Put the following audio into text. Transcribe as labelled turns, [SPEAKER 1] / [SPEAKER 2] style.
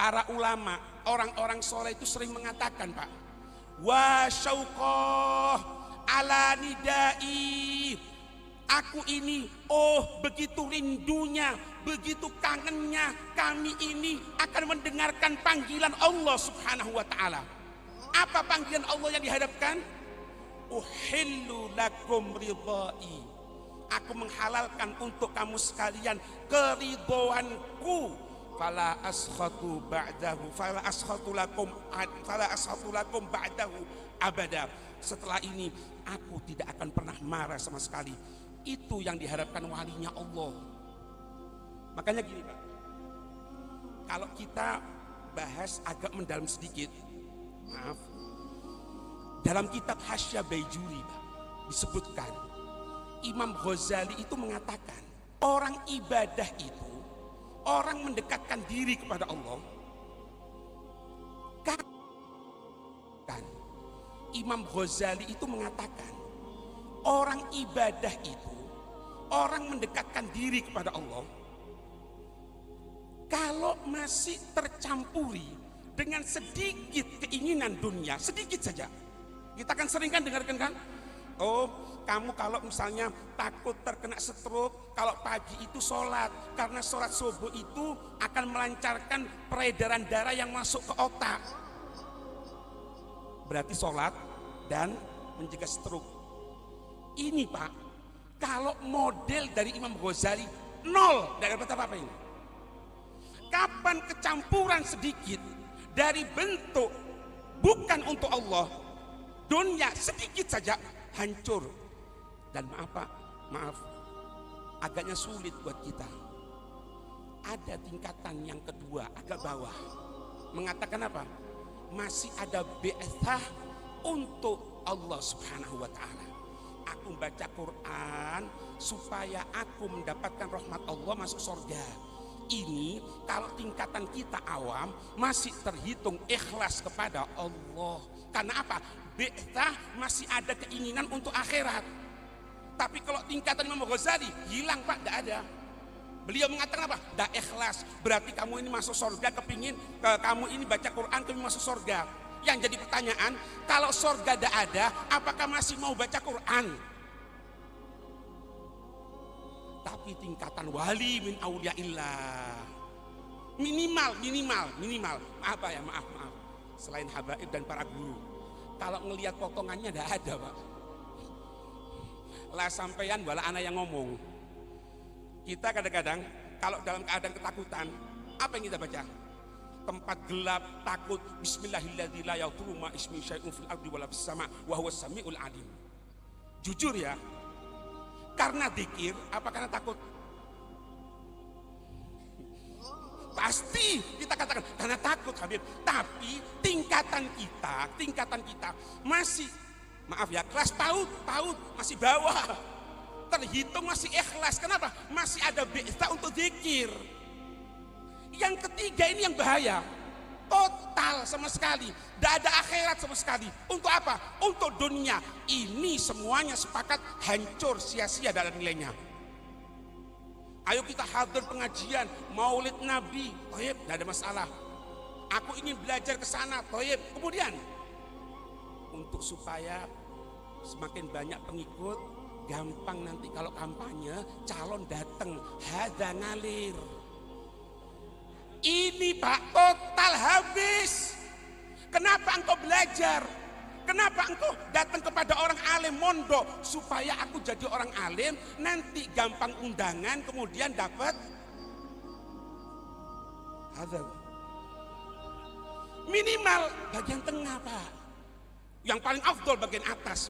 [SPEAKER 1] Para ulama, orang-orang soleh itu sering mengatakan, Pak, wa syauqah ala nidai, aku ini begitu rindunya, begitu kangennya kami ini akan mendengarkan panggilan Allah subhanahu wa ta'ala. Apa panggilan Allah yang dihadapkan? Uhillu lakum ridai, aku menghalalkan untuk kamu sekalian keridhoanku. Fala askhatu ba'dahu, fala askhatu lakum ba'dahu abada. Setelah ini aku tidak akan pernah marah sama sekali. Itu yang diharapkan walinya Allah. Makanya gini, Pak, kalau kita bahas agak mendalam sedikit, maaf, dalam kitab Hasya Baijuri, Pak, disebutkan Imam Ghazali itu mengatakan orang ibadah itu, orang mendekatkan diri kepada Allah, kan Imam Ghazali itu mengatakan orang ibadah itu, orang mendekatkan diri kepada Allah, kalau masih tercampuri dengan sedikit keinginan dunia, sedikit saja. Kita kan sering kan dengarkan kan, kamu kalau misalnya takut terkena stroke, kalau pagi itu sholat, karena sholat subuh itu akan melancarkan peredaran darah yang masuk ke otak. Berarti sholat dan mencegah stroke. Ini, Pak, kalau model dari Imam Ghazali nol, tidak dapat apa-apa ini. Kapan kecampuran sedikit dari bentuk bukan untuk Allah, dunia sedikit saja hancur. Dan maaf, Pak, maaf, agaknya sulit buat kita. Ada tingkatan yang kedua, agak bawah, mengatakan apa? Masih ada bi'tsah untuk Allah subhanahu wa ta'ala. Aku baca Quran supaya aku mendapatkan rahmat Allah, masuk surga. Ini kalau tingkatan kita awam masih terhitung ikhlas kepada Allah. Karena apa? Bi'tsah masih ada keinginan untuk akhirat. Tapi kalau tingkatan Imam Ghazali hilang, Pak, tidak ada. Beliau mengatakan apa? Tidak ikhlas. Berarti kamu ini masuk surga, kepingin kamu ini baca Quran, kamu masuk surga. Yang jadi pertanyaan, kalau surga tidak ada, apakah masih mau baca Quran? Tapi tingkatan wali min auliyaillah minimal, maaf ya, maaf, selain habaib dan para guru, kalau ngelihat potongannya tidak ada, Pak. Lah sampeyan wala anak yang ngomong. Kita kadang-kadang kalau dalam keadaan ketakutan, apa yang kita baca? Tempat gelap, takut, bismillahilladzi la yadurru ma ismihi syai'un fil ardi wala fis sama' wa huwas samiul alim. Jujur ya, karena zikir apa karena takut? Pasti kita katakan karena takut, Habib. Tapi tingkatan kita masih, maaf ya, kelas PAUD masih bawah, terhitung masih ikhlas. Kenapa? Masih ada bi'tsah untuk zikir. Yang ketiga ini yang bahaya, total sama sekali, tidak ada akhirat sama sekali. Untuk apa? Untuk dunia. Ini semuanya sepakat hancur, sia-sia dalam nilainya. Ayo kita hadir pengajian Maulid Nabi, toyib, tidak ada masalah. Aku ingin belajar ke sana, toyib. Kemudian untuk supaya semakin banyak pengikut, gampang nanti kalau kampanye calon datang, hadza ngalir. Ini, Pak, total habis. Kenapa engkau belajar? Kenapa engkau datang kepada orang alim mondok? Supaya aku jadi orang alim, nanti gampang undangan, kemudian dapat minimal bagian tengah, Pak. Yang paling afdol bagian atas.